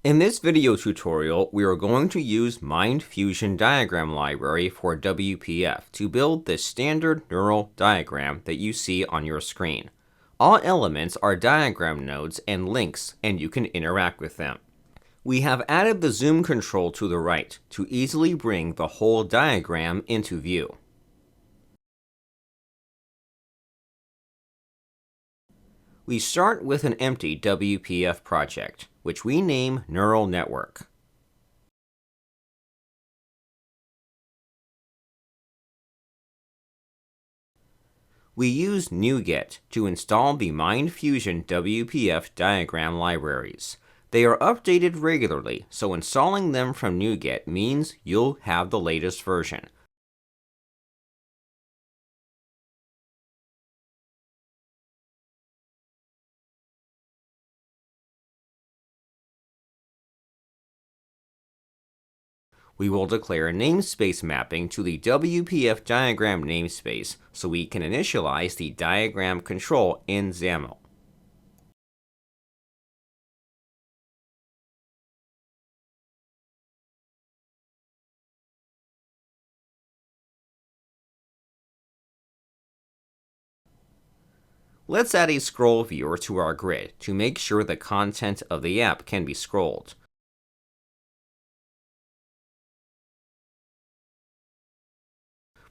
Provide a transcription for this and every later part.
In this video tutorial, we are going to use MindFusion Diagram Library for WPF to build the standard neural diagram that you see on your screen. All elements are diagram nodes and links, and you can interact with them. We have added the zoom control to the right to easily bring the whole diagram into view. We start with an empty WPF project, which we name Neural Network. We use NuGet to install the MindFusion WPF diagram libraries. They are updated regularly, so installing them from NuGet means you'll have the latest version. We will declare a namespace mapping to the WPF diagram namespace so we can initialize the diagram control in XAML. Let's add a scroll viewer to our grid to make sure the content of the app can be scrolled.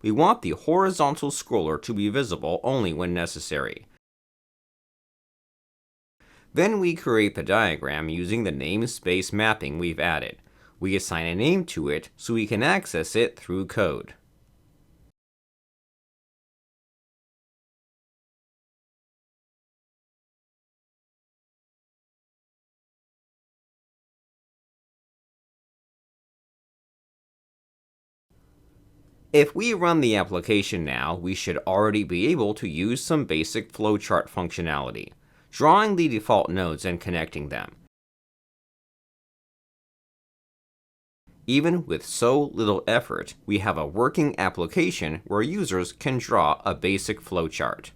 We want the horizontal scroller to be visible only when necessary. Then we create the diagram using the namespace mapping we've added. We assign a name to it so we can access it through code. If we run the application now, we should already be able to use some basic flowchart functionality, drawing the default nodes and connecting them. Even with so little effort, we have a working application where users can draw a basic flowchart.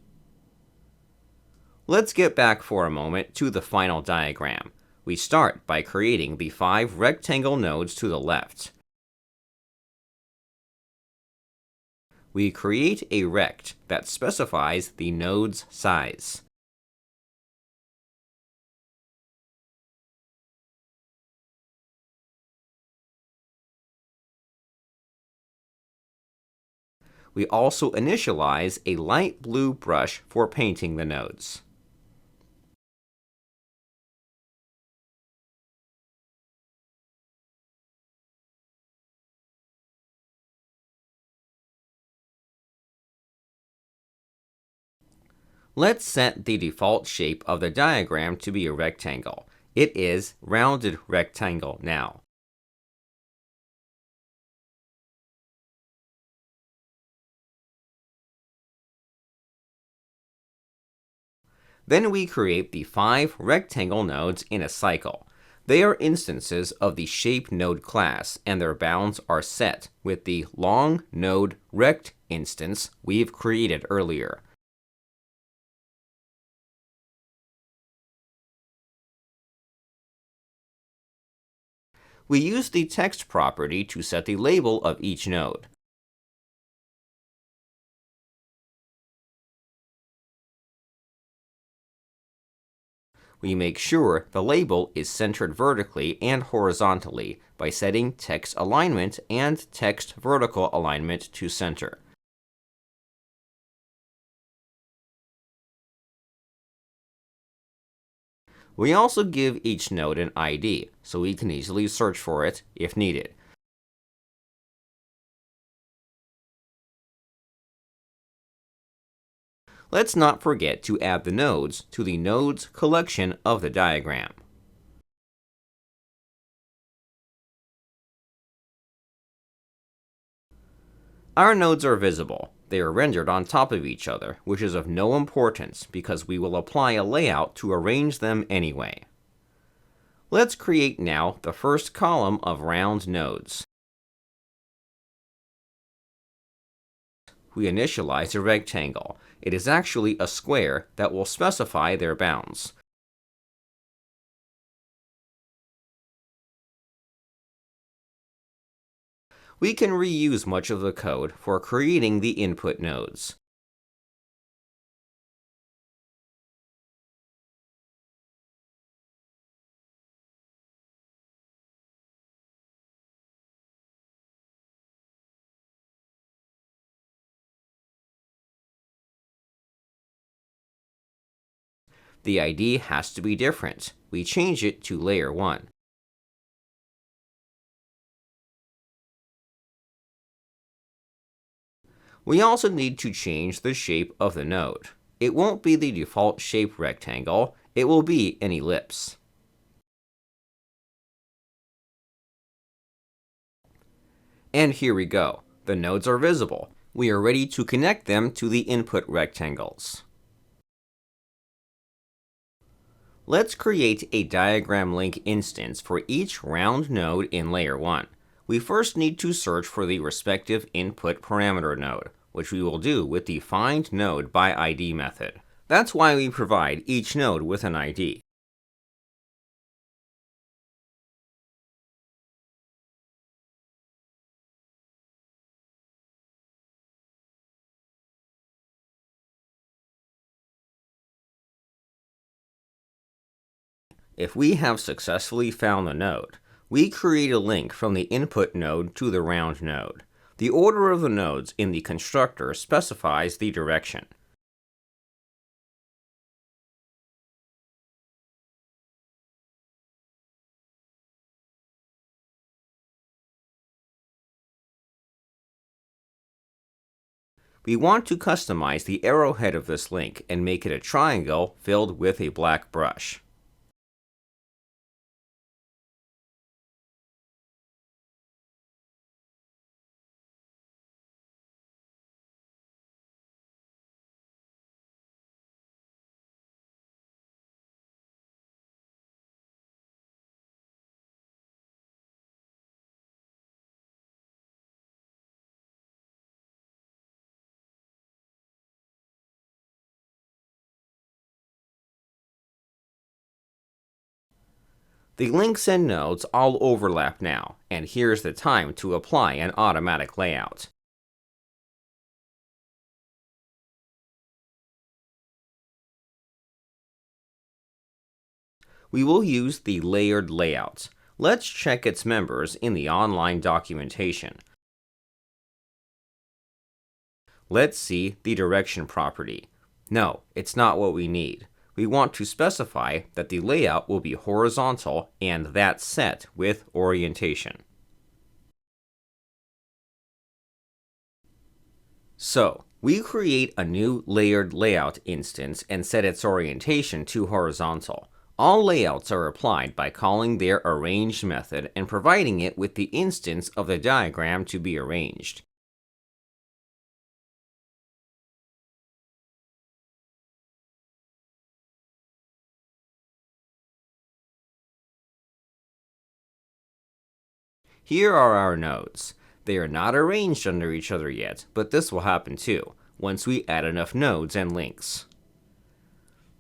Let's get back for a moment to the final diagram. We start by creating the 5 rectangle nodes to the left. We create a rect that specifies the node's size. We also initialize a light blue brush for painting the nodes. Let's set the default shape of the diagram to be a rectangle. It is rounded rectangle now. Then we create the 5 rectangle nodes in a cycle. They are instances of the shape node class, and their bounds are set with the long node rect instance we've created earlier. We use the text property to set the label of each node. We make sure the label is centered vertically and horizontally by setting text alignment and text vertical alignment to center. We also give each node an ID, so we can easily search for it if needed. Let's not forget to add the nodes to the nodes collection of the diagram. Our nodes are visible. They are rendered on top of each other, which is of no importance because we will apply a layout to arrange them anyway. Let's create now the first column of round nodes. We initialize a rectangle. It is actually a square that will specify their bounds. we can reuse much of the code for creating the input nodes. The ID has to be different. We change it to layer 1. We also need to change the shape of the node. It won't be the default shape rectangle, it will be an ellipse. And here we go. The nodes are visible. We are ready to connect them to the input rectangles. Let's create a diagram link instance for each round node in layer 1. We first need to search for the respective input parameter node, which we will do with the findNodeById method. That's why we provide each node with an ID. If we have successfully found the node, we create a link from the input node to the round node. The order of the nodes in the constructor specifies the direction. We want to customize the arrowhead of this link and make it a triangle filled with a black brush. The links and nodes all overlap now, and here's the time to apply an automatic layout. We will use the layered layout. Let's check its members in the online documentation. Let's see the direction property. No, it's not what we need. We want to specify that the layout will be horizontal and that's set with orientation. So, we create a new layered layout instance and set its orientation to horizontal. All layouts are applied by calling their arranged method and providing it with the instance of the diagram to be arranged. Here are our nodes. They are not arranged under each other yet, but this will happen too, once we add enough nodes and links.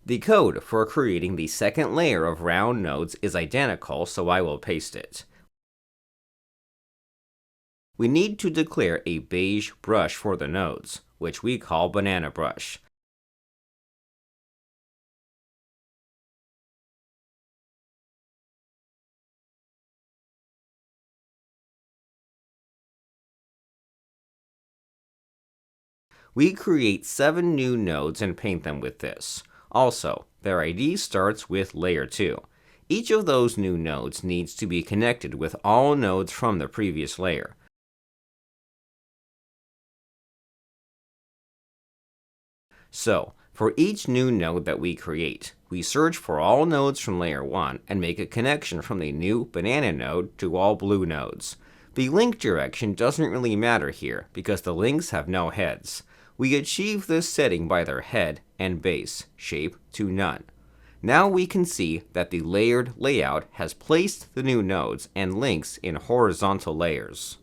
The code for creating the second layer of round nodes is identical, so I will paste it. We need to declare a beige brush for the nodes, which we call banana brush. We create 7 new nodes and paint them with this. Also, their ID starts with layer 2. Each of those new nodes needs to be connected with all nodes from the previous layer. So, for each new node that we create, we search for all nodes from layer 1 and make a connection from the new banana node to all blue nodes. The link direction doesn't really matter here because the links have no heads. We achieve this setting by their head and base shape to none. Now we can see that the layered layout has placed the new nodes and links in horizontal layers.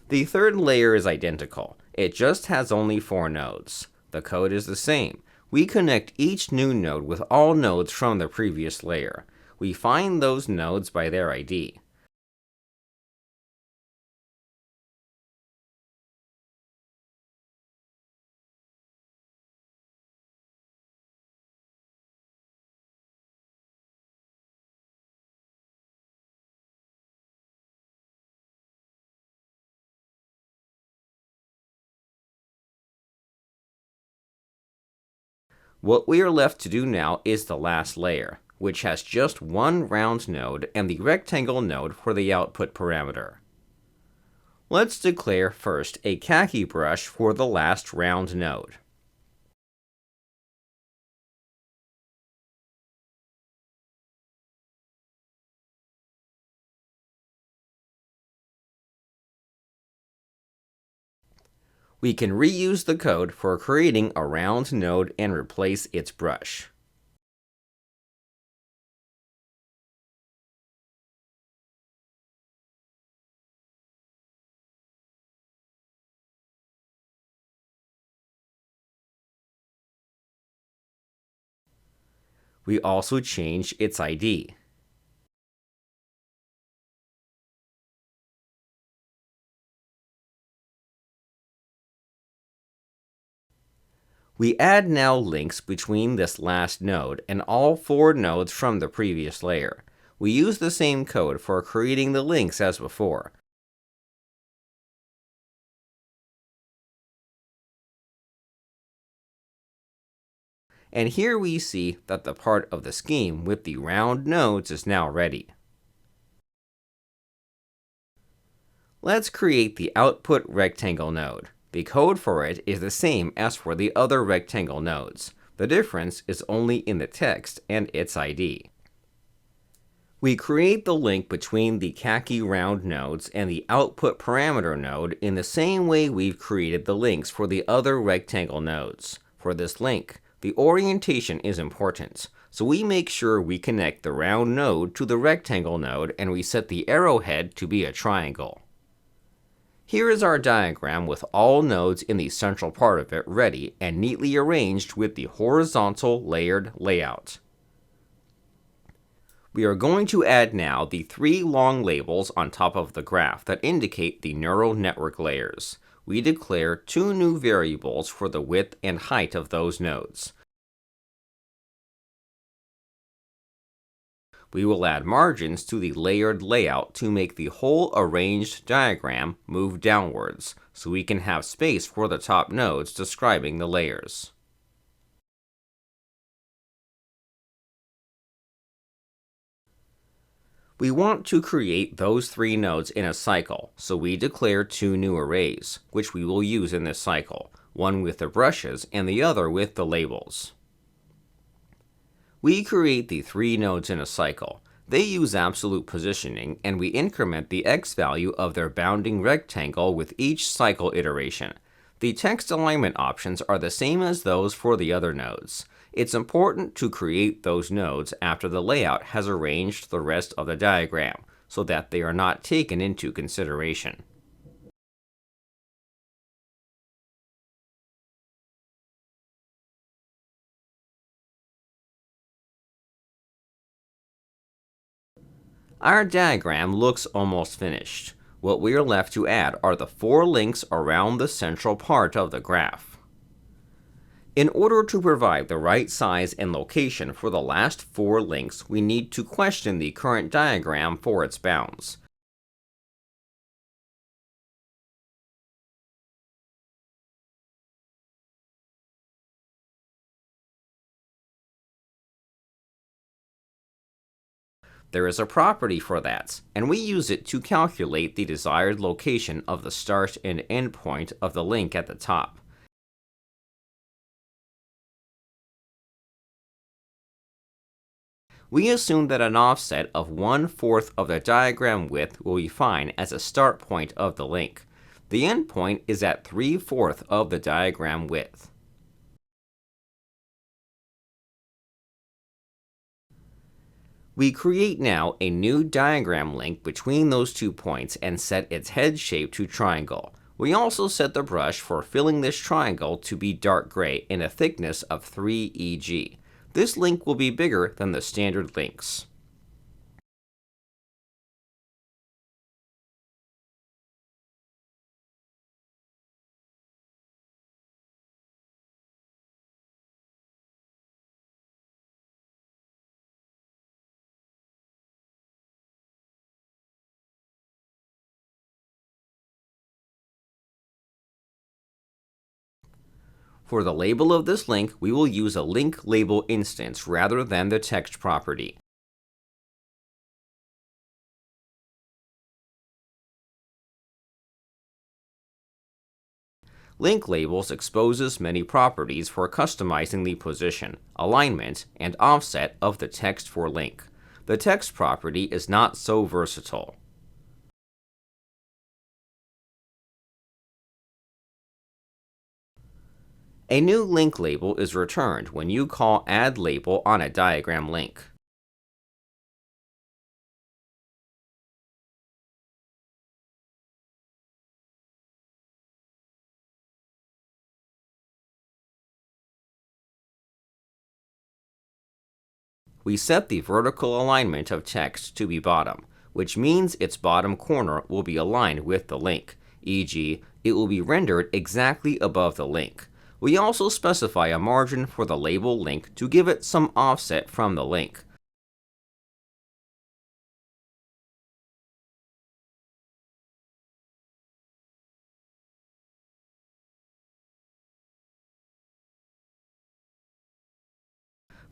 The third layer is identical. It just has only 4 nodes. The code is the same. We connect each new node with all nodes from the previous layer. We find those nodes by their ID. What we are left to do now is the last layer, which has just one round node and the rectangle node for the output parameter. Let's declare first a khaki brush for the last round node. We can reuse the code for creating a round node and replace its brush. We also change its ID. We add now links between this last node and all 4 nodes from the previous layer. We use the same code for creating the links as before. And here we see that the part of the scheme with the round nodes is now ready. Let's create the output rectangle node. The code for it is the same as for the other rectangle nodes. The difference is only in the text and its ID. We create the link between the khaki round nodes and the output parameter node in the same way we've created the links for the other rectangle nodes. For this link, the orientation is important, so we make sure we connect the round node to the rectangle node and we set the arrowhead to be a triangle. Here is our diagram with all nodes in the central part of it ready and neatly arranged with the horizontal layered layout. We are going to add now the 3 long labels on top of the graph that indicate the neural network layers. We declare 2 new variables for the width and height of those nodes. We will add margins to the layered layout to make the whole arranged diagram move downwards, so we can have space for the top nodes describing the layers. We want to create those 3 nodes in a cycle, so we declare 2 new arrays, which we will use in this cycle, one with the brushes and the other with the labels. We create the 3 nodes in a cycle. They use absolute positioning, and we increment the x value of their bounding rectangle with each cycle iteration. The text alignment options are the same as those for the other nodes. It's important to create those nodes after the layout has arranged the rest of the diagram, so that they are not taken into consideration. Our diagram looks almost finished. What we are left to add are the 4 links around the central part of the graph. In order to provide the right size and location for the last 4 links, we need to question the current diagram for its bounds. There is a property for that, and we use it to calculate the desired location of the start and end point of the link at the top. We assume that an offset of 1/4 of the diagram width will be fine as a start point of the link. The end point is at 3/4 of the diagram width. We create now a new diagram link between those 2 points and set its head shape to triangle. We also set the brush for filling this triangle to be dark gray in a thickness of 3 EG. This link will be bigger than the standard links. For the label of this link, we will use a link label instance rather than the text property. Link labels exposes many properties for customizing the position, alignment, and offset of the text for link. The text property is not so versatile. A new link label is returned when you call add label on a diagram link. We set the vertical alignment of text to be bottom, which means its bottom corner will be aligned with the link, e.g., it will be rendered exactly above the link. We also specify a margin for the label link to give it some offset from the link.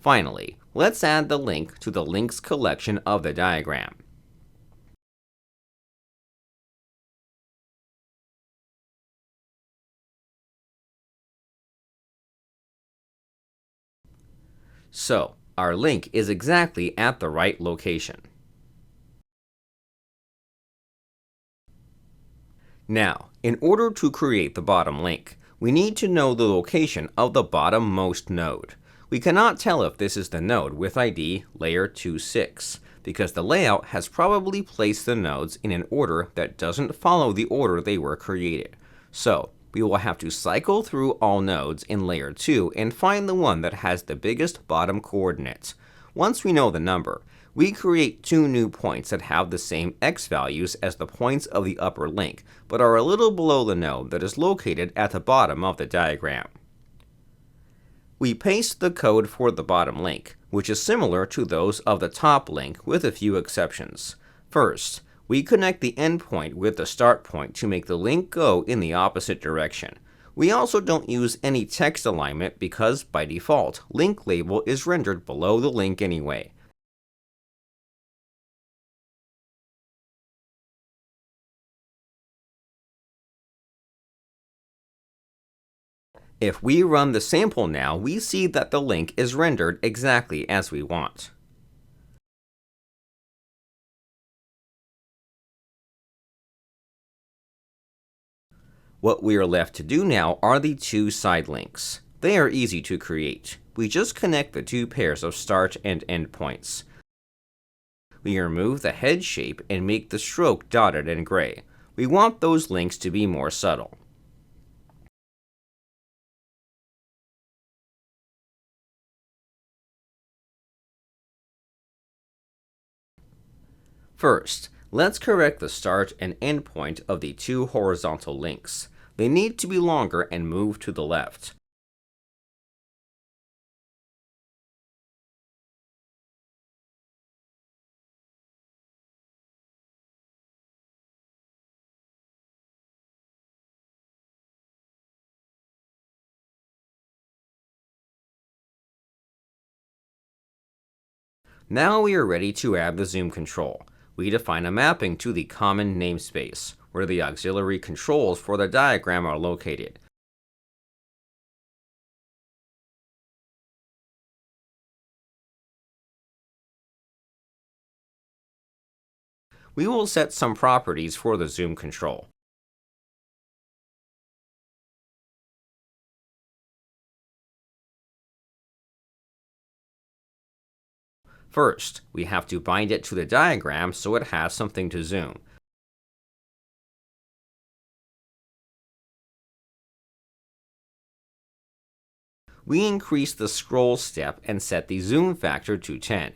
Finally, let's add the link to the links collection of the diagram. So, our link is exactly at the right location. Now, in order to create the bottom link, we need to know the location of the bottommost node. We cannot tell if this is the node with ID layer 26, because the layout has probably placed the nodes in an order that doesn't follow the order they were created. So, we will have to cycle through all nodes in layer 2 and find the one that has the biggest bottom coordinates. Once we know the number, we create two new points that have the same x values as the points of the upper link, but are a little below the node that is located at the bottom of the diagram. We paste the code for the bottom link, which is similar to those of the top link with a few exceptions. First, we connect the endpoint with the start point to make the link go in the opposite direction. We also don't use any text alignment because, by default, link label is rendered below the link anyway. If we run the sample now, we see that the link is rendered exactly as we want. What we are left to do now are the two side links. They are easy to create. We just connect the two pairs of start and end points. We remove the head shape and make the stroke dotted and gray. We want those links to be more subtle. First, let's correct the start and end point of the two horizontal links. They need to be longer and move to the left. Now we are ready to add the zoom control. We define a mapping to the common namespace, where the auxiliary controls for the diagram are located. We will set some properties for the zoom control. First, we have to bind it to the diagram so it has something to zoom. We increase the scroll step and set the zoom factor to 10.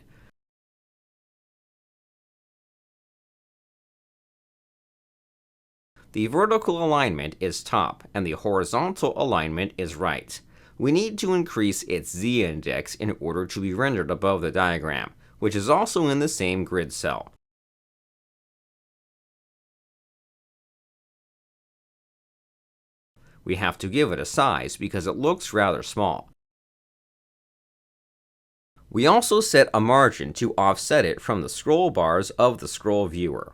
The vertical alignment is top and the horizontal alignment is right. We need to increase its z-index in order to be rendered above the diagram, which is also in the same grid cell. We have to give it a size because it looks rather small. We also set a margin to offset it from the scroll bars of the scroll viewer.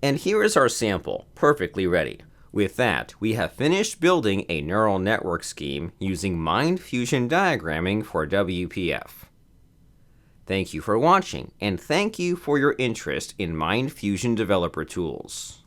And here is our sample, perfectly ready. With that, we have finished building a neural network scheme using MindFusion diagramming for WPF. Thank you for watching, and thank you for your interest in MindFusion developer tools.